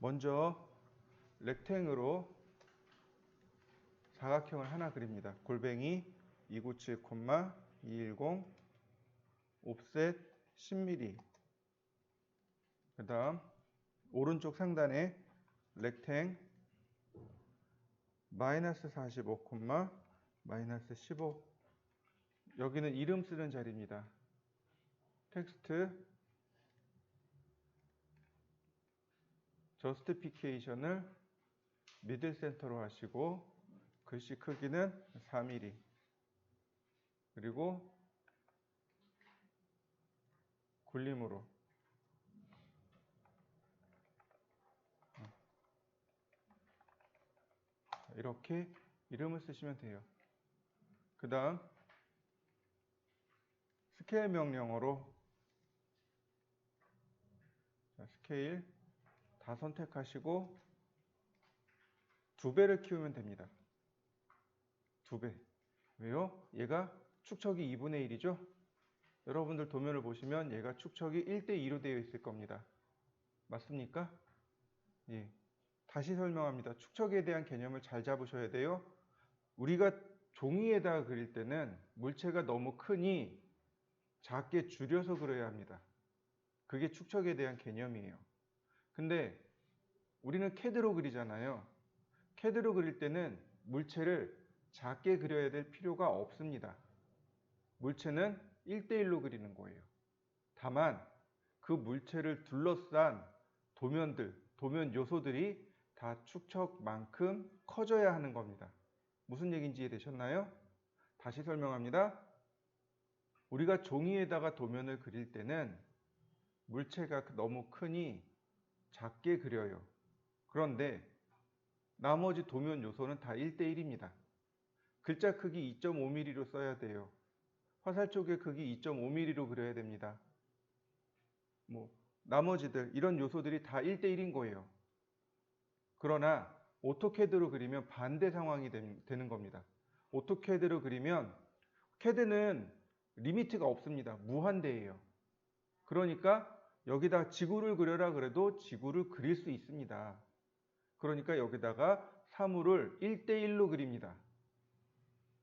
먼저 렉탱으로 사각형을 하나 그립니다. 골뱅이 297, 210, 옵셋 10mm. 그 다음 오른쪽 상단에 렉탱 마이너스 45, 마이너스 15. 여기는 이름 쓰는 자리입니다. 텍스트 저스티피케이션을 미들 센터로 하시고 글씨 크기는 4mm. 그리고 굴림으로 이렇게 이름을 쓰시면 돼요. 그 다음 스케일 명령어로 스케일 다 선택하시고 2배를 키우면 됩니다. 2배. 왜요? 얘가 축척이 2분의 1이죠? 여러분들 도면을 보시면 얘가 축척이 1대2로 되어 있을 겁니다. 맞습니까? 예. 다시 설명합니다. 축척에 대한 개념을 잘 잡으셔야 돼요. 우리가 종이에다가 그릴 때는 물체가 너무 크니 작게 줄여서 그려야 합니다. 그게 축척에 대한 개념이에요. 근데 우리는 CAD로 그리잖아요. CAD로 그릴 때는 물체를 작게 그려야 될 필요가 없습니다. 물체는 1대1로 그리는 거예요. 다만 그 물체를 둘러싼 도면들, 도면 요소들이 다 축척만큼 커져야 하는 겁니다. 무슨 얘기인지 이해되셨나요? 다시 설명합니다. 우리가 종이에다가 도면을 그릴 때는 물체가 너무 크니 작게 그려요. 그런데 나머지 도면 요소는 다 1대1입니다. 글자 크기 2.5mm로 써야 돼요. 화살 쪽의 크기 2.5mm로 그려야 됩니다. 나머지들 이런 요소들이 다 1대1인 거예요. 그러나 오토캐드로 그리면 반대 상황이 되는 겁니다. 오토캐드로 그리면 캐드는 리미트가 없습니다. 무한대예요. 그러니까 여기다 지구를 그려라 그래도 지구를 그릴 수 있습니다. 그러니까 여기다가 사물을 1대1로 그립니다.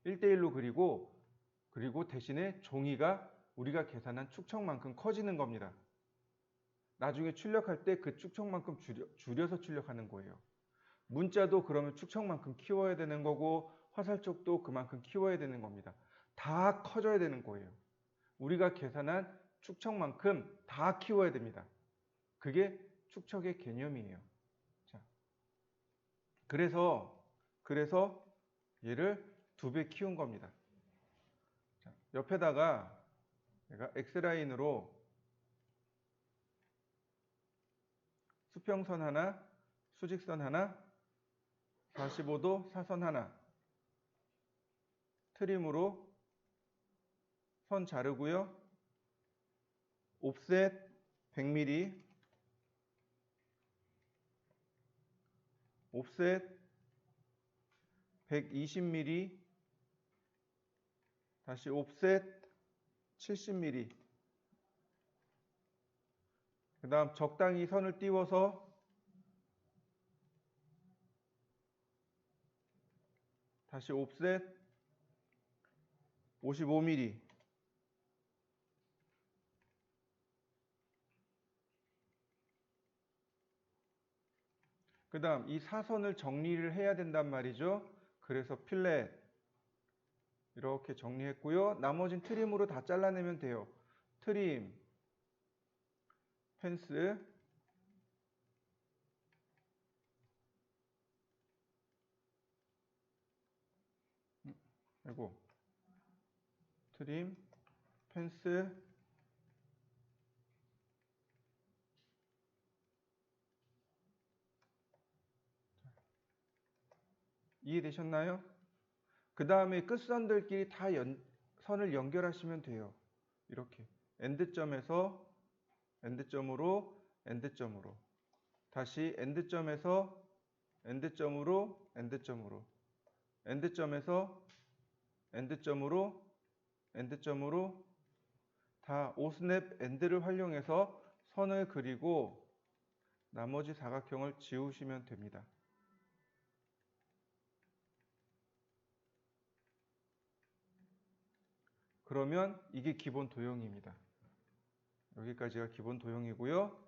1대1로 그리고 대신에 종이가 우리가 계산한 축척만큼 커지는 겁니다. 나중에 출력할 때 그 축척만큼 줄여서 출력하는 거예요. 문자도 그러면 축척만큼 키워야 되는 거고 화살 쪽도 그만큼 키워야 되는 겁니다. 다 커져야 되는 거예요. 우리가 계산한 축척만큼 다 키워야 됩니다. 그게 축척의 개념이에요. 자, 그래서 얘를 2배 키운 겁니다. 자, 옆에다가 내가 X라인으로 수평선 하나, 수직선 하나, 45도 사선 하나, 트림으로 선 자르고요. 옵셋 100mm, 옵셋 120mm, 다시 옵셋 70mm. 그 다음 적당히 선을 띄워서 다시 옵셋 55mm. 그 다음 이 사선을 정리를 해야 된단 말이죠. 그래서 필렛 이렇게 정리했고요. 나머진 트림으로 다 잘라내면 돼요. 트림, 펜스, 그리고 트림, 펜스, 이해되셨나요? 그 다음에 끝선들끼리 다 선을 연결하시면 돼요. 이렇게 엔드점에서 엔드점으로 엔드점으로 다시 엔드점에서 엔드점으로 엔드점으로 엔드점에서 엔드점으로 엔드점으로 다 오스냅 엔드를 활용해서 선을 그리고 나머지 사각형을 지우시면 됩니다. 그러면 이게 기본 도형입니다. 여기까지가 기본 도형이고요.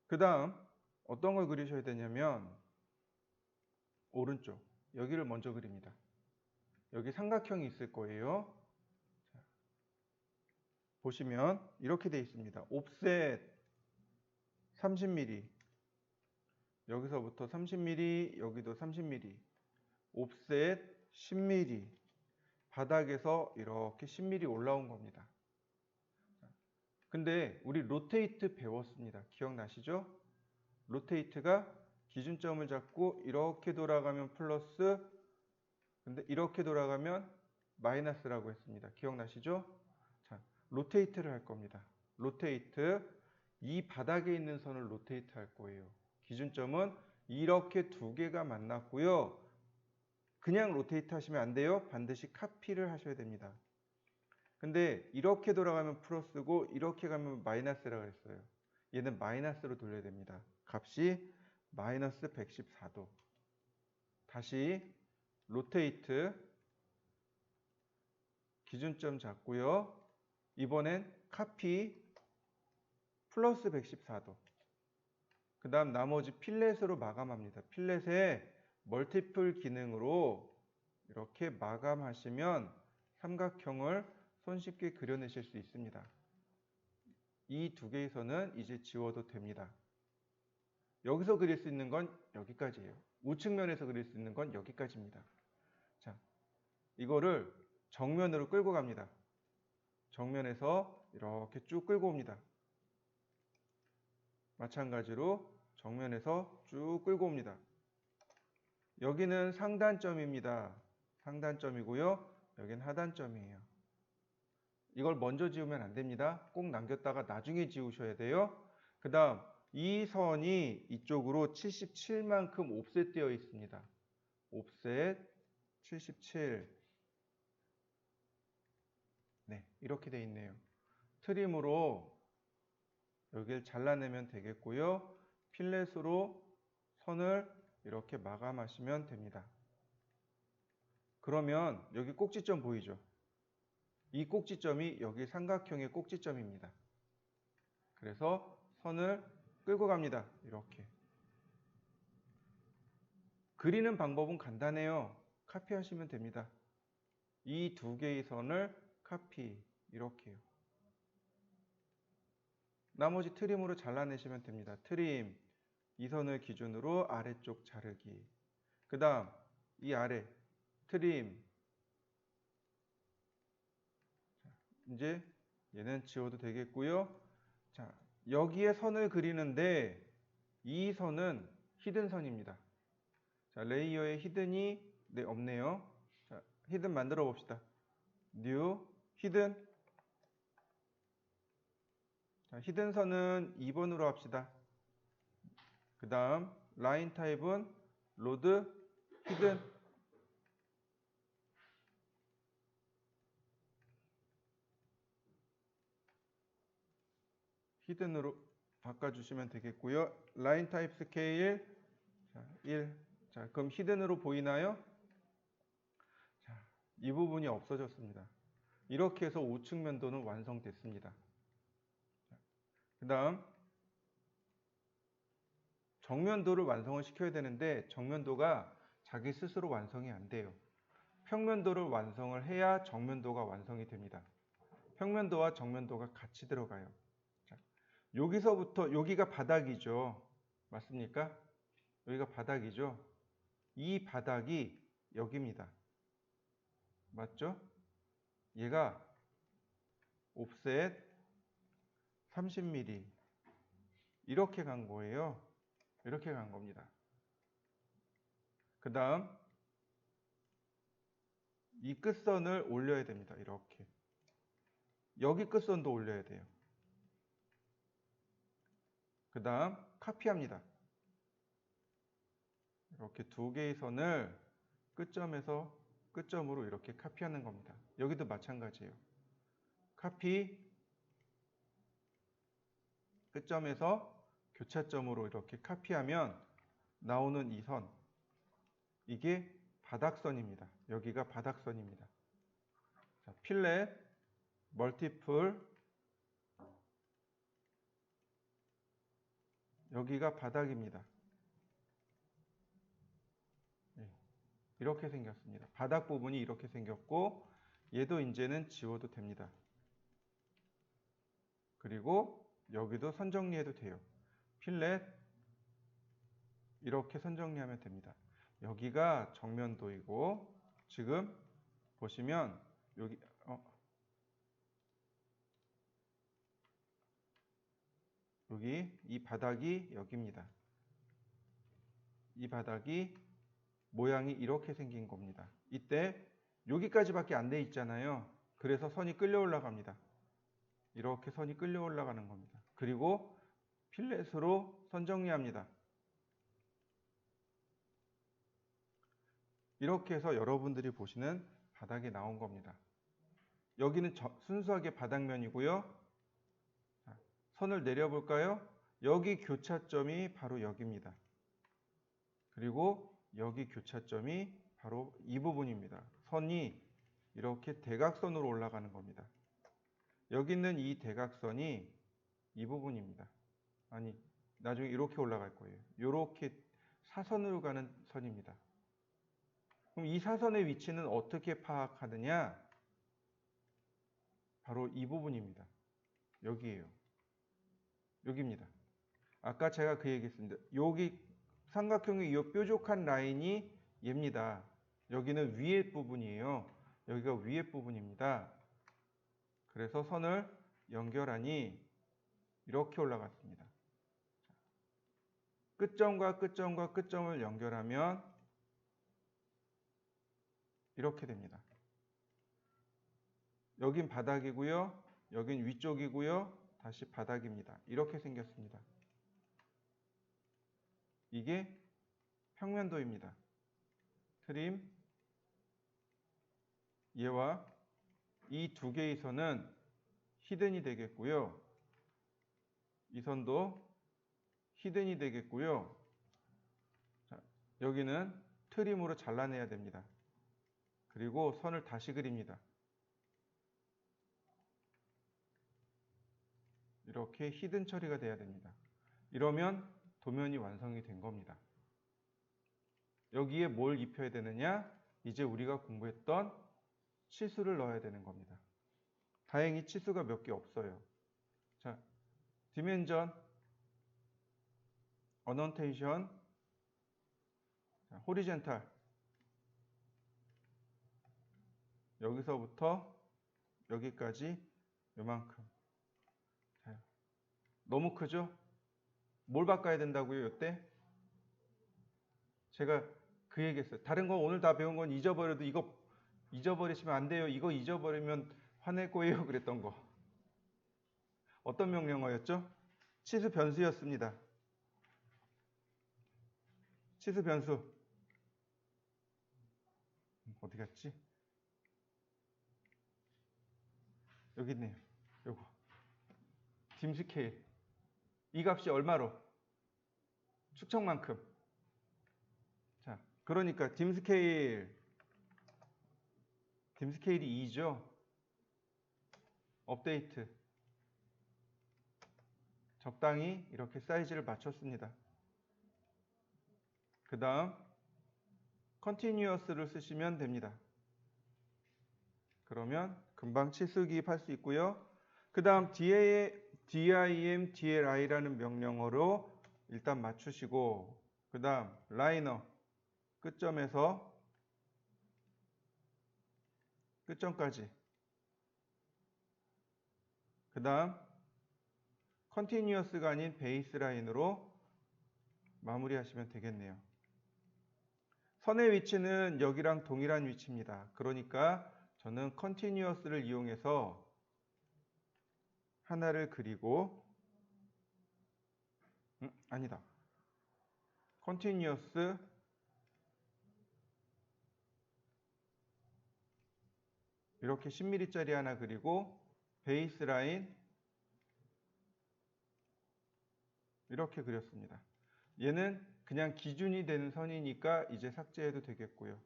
그 다음 어떤 걸 그리셔야 되냐면 오른쪽 여기를 먼저 그립니다. 여기 삼각형이 있을 거예요. 자, 보시면 이렇게 되어 있습니다. 옵셋 30mm, 여기서부터 30mm, 여기도 30mm, 옵셋 10mm, 바닥에서 이렇게 10mm 올라온 겁니다. 근데 우리 로테이트 배웠습니다. 기억나시죠? 로테이트가 기준점을 잡고 이렇게 돌아가면 플러스, 근데 이렇게 돌아가면 마이너스라고 했습니다. 기억나시죠? 자, 로테이트를 할 겁니다. 로테이트, 이 바닥에 있는 선을 로테이트 할 거예요. 기준점은 이렇게 두 개가 만났고요. 그냥 로테이트 하시면 안 돼요. 반드시 카피를 하셔야 됩니다. 근데 이렇게 돌아가면 플러스고 이렇게 가면 마이너스라고 했어요. 얘는 마이너스로 돌려야 됩니다. 값이 마이너스 114도. 다시 로테이트, 기준점 잡고요. 이번엔 카피 플러스 114도. 그 다음 나머지 필렛으로 마감합니다. 필렛에 멀티플 기능으로 이렇게 마감하시면 삼각형을 손쉽게 그려내실 수 있습니다. 이 두 개의 선은 이제 지워도 됩니다. 여기서 그릴 수 있는 건 여기까지예요. 우측면에서 그릴 수 있는 건 여기까지입니다. 자, 이거를 정면으로 끌고 갑니다. 정면에서 이렇게 쭉 끌고 옵니다. 마찬가지로 정면에서 쭉 끌고 옵니다. 여기는 상단점입니다. 상단점이고요. 여기는 하단점이에요. 이걸 먼저 지우면 안 됩니다. 꼭 남겼다가 나중에 지우셔야 돼요. 그 다음 이 선이 이쪽으로 77만큼 옵셋 되어 있습니다. 옵셋 77. 네, 이렇게 되어 있네요. 트림으로 여기를 잘라내면 되겠고요. 필렛으로 선을 이렇게 마감하시면 됩니다. 그러면 여기 꼭지점 보이죠? 이 꼭지점이 여기 삼각형의 꼭지점입니다. 그래서 선을 끌고 갑니다. 이렇게. 그리는 방법은 간단해요. 카피하시면 됩니다. 이 두 개의 선을 카피, 이렇게요. 나머지 트림으로 잘라내시면 됩니다. 트림, 이 선을 기준으로 아래쪽 자르기. 그 다음 이 아래 트림. 이제 얘는 지워도 되겠고요. 자, 여기에 선을 그리는데 이 선은 히든 선입니다. 자, 레이어에 히든이 없네요. 자, 히든 만들어 봅시다. 뉴 히든. 자, 히든 선은 2번으로 합시다. 그 다음 라인 타입은 로드 히든. 히든으로 바꿔주시면 되겠고요. 라인 타입 스케일 1. 자, 그럼 히든으로 보이나요? 자, 이 부분이 없어졌습니다. 이렇게 해서 우측 면도는 완성됐습니다. 그 다음 정면도를 완성을 시켜야 되는데 정면도가 자기 스스로 완성이 안 돼요. 평면도를 완성을 해야 정면도가 완성이 됩니다. 평면도와 정면도가 같이 들어가요. 자, 여기서부터 여기가 바닥이죠. 맞습니까? 여기가 바닥이죠. 이 바닥이 여기입니다. 맞죠? 얘가 옵셋 30mm 이렇게 간 거예요. 이렇게 간 겁니다. 그 다음 이 끝선을 올려야 됩니다. 이렇게. 여기 끝선도 올려야 돼요. 그 다음 카피합니다. 이렇게 두 개의 선을 끝점에서 끝점으로 이렇게 카피하는 겁니다. 여기도 마찬가지예요. 카피, 끝점에서 교차점으로 이렇게 카피하면 나오는 이 선, 이게 바닥선입니다. 여기가 바닥선입니다. 자, 필렛, 멀티플, 여기가 바닥입니다. 네, 이렇게 생겼습니다. 바닥 부분이 이렇게 생겼고 얘도 이제는 지워도 됩니다. 그리고 여기도 선 정리해도 돼요. 필렛 이렇게 선 정리하면 됩니다. 여기가 정면도이고 지금 보시면 여기 이 바닥이 여기입니다. 이 바닥이 모양이 이렇게 생긴 겁니다. 이때 여기까지밖에 안 돼 있잖아요. 그래서 선이 끌려 올라갑니다. 이렇게 선이 끌려 올라가는 겁니다. 그리고 필렛으로 선 정리합니다. 이렇게 해서 여러분들이 보시는 바닥이 나온 겁니다. 여기는 순수하게 바닥면이고요. 자, 선을 내려볼까요? 여기 교차점이 바로 여기입니다. 그리고 여기 교차점이 바로 이 부분입니다. 선이 이렇게 대각선으로 올라가는 겁니다. 여기 있는 이 대각선이 이 부분입니다. 아니, 나중에 이렇게 올라갈 거예요. 이렇게 사선으로 가는 선입니다. 그럼 이 사선의 위치는 어떻게 파악하느냐? 바로 이 부분입니다. 여기에요. 여기입니다. 아까 제가 그 얘기했습니다. 여기 삼각형의 이 뾰족한 라인이 얘입니다. 여기는 위에 부분이에요. 여기가 위에 부분입니다. 그래서 선을 연결하니 이렇게 올라갔습니다. 끝점과 끝점과 끝점을 연결하면 이렇게 됩니다. 여긴 바닥이고요. 여긴 위쪽이고요. 다시 바닥입니다. 이렇게 생겼습니다. 이게 평면도입니다. 트림, 얘와 이 두 개의 선은 히든이 되겠고요. 이 선도 히든이 되겠고요. 자, 여기는 트림으로 잘라내야 됩니다. 그리고 선을 다시 그립니다. 이렇게 히든 처리가 돼야 됩니다. 이러면 도면이 완성이 된 겁니다. 여기에 뭘 입혀야 되느냐? 이제 우리가 공부했던 치수를 넣어야 되는 겁니다. 다행히 치수가 몇 개 없어요. 자, 디멘전, 어넌테이션, 호리젠탈. 여기서부터 여기까지 요만큼. 자, 너무 크죠? 뭘 바꿔야 된다고요, 이때? 제가 그 얘기했어요. 다른 거 오늘 다 배운 건 잊어버려도 이거 잊어버리시면 안 돼요. 이거 잊어버리면 화낼 거예요. 그랬던 거. 어떤 명령어였죠? 치수 변수였습니다. 치수 변수. 어디 갔지? 여기 있네요. 요거. 딤 스케일. 이 값이 얼마로? 축척만큼. 자, 그러니까 딤 스케일이 2죠. 업데이트. 적당히 이렇게 사이즈를 맞췄습니다. 그 다음 continuous를 쓰시면 됩니다. 그러면 금방 치수 기입할 수 있고요. 그 다음 dim, dli라는 명령어로 일단 맞추시고 그 다음 라이너 끝점에서 끝점까지 그 다음 컨티뉴어스가 아닌 베이스 라인으로 마무리하시면 되겠네요. 선의 위치는 여기랑 동일한 위치입니다. 그러니까 저는 컨티뉴어스를 이용해서 하나를 그리고 아니다. 컨티뉴어스 이렇게 10mm짜리 하나 그리고 베이스 라인 이렇게 그렸습니다. 얘는 그냥 기준이 되는 선이니까 이제 삭제해도 되겠고요.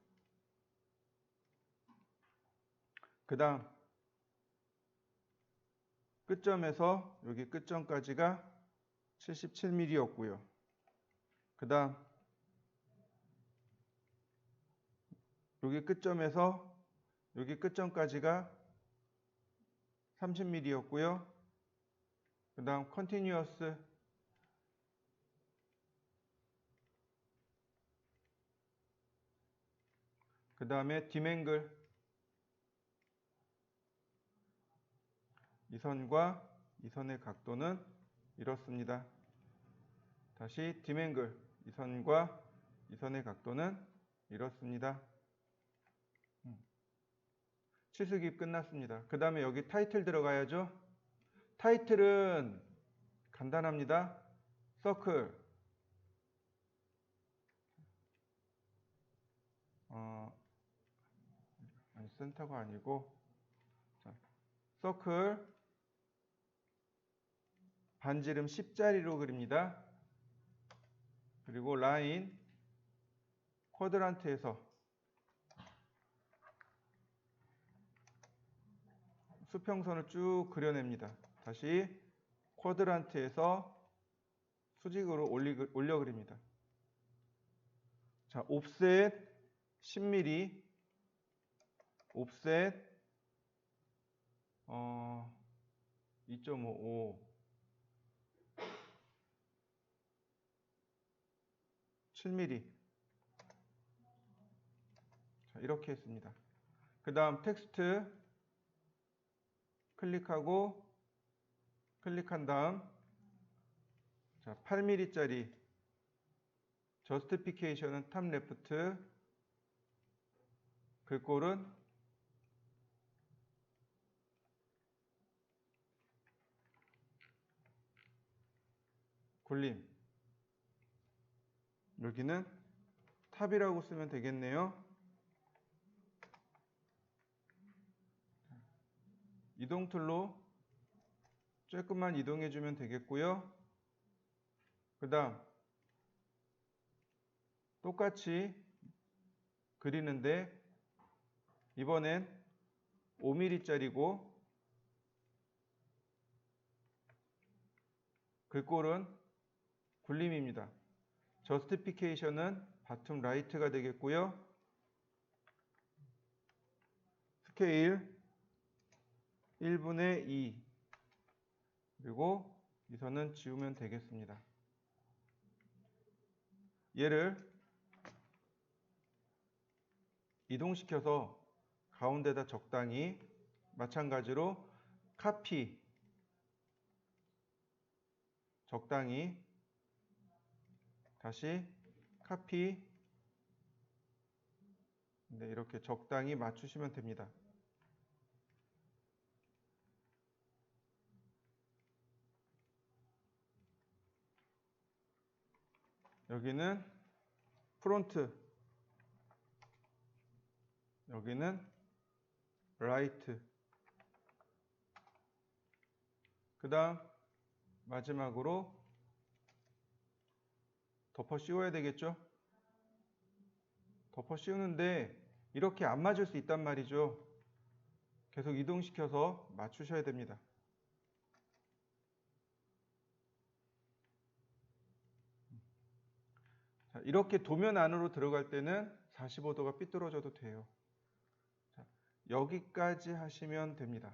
그 다음 끝점에서 여기 끝점까지가 77mm였고요. 그 다음 여기 끝점에서 여기 끝점까지가 30mm였고요. 그 다음 컨티뉴어스 그 다음에 뒷앵글 이 선과 이 선의 각도는 이렇습니다. 다시 뒷앵글 이 선과 이 선의 각도는 이렇습니다. 치수기 끝났습니다. 그 다음에 여기 타이틀 들어가야죠. 타이틀은 간단합니다. 서클 아니 센터가 아니고 자, 서클 반지름 10자리로 그립니다. 그리고 라인 쿼드란트에서 수평선을 쭉 그려냅니다. 다시 쿼드란트에서 수직으로 올려 그립니다. 자, 옵셋 10mm, 옵셋 2.55, 7mm. 자, 이렇게 했습니다. 그 다음 텍스트 클릭하고 클릭한 다음 자, 8mm짜리 저스티피케이션은 탑 레프트 글꼴은 굴림 여기는 탑이라고 쓰면 되겠네요. 이동 툴로 조금만 이동해 주면 되겠고요. 그 다음 똑같이 그리는데 이번엔 5mm짜리고 글꼴은 굴림입니다. 저스티피케이션은 바텀 라이트가 되겠고요. 스케일 1분의 2 그리고 이 선은 지우면 되겠습니다. 얘를 이동시켜서 가운데다 적당히 마찬가지로 카피 적당히 다시 카피 네, 이렇게 적당히 맞추시면 됩니다. 여기는 프론트 여기는 라이트 그 다음 마지막으로 덮어 씌워야 되겠죠? 덮어 씌우는데 이렇게 안 맞을 수 있단 말이죠. 계속 이동시켜서 맞추셔야 됩니다. 자, 이렇게 도면 안으로 들어갈 때는 45도가 삐뚤어져도 돼요. 자, 여기까지 하시면 됩니다.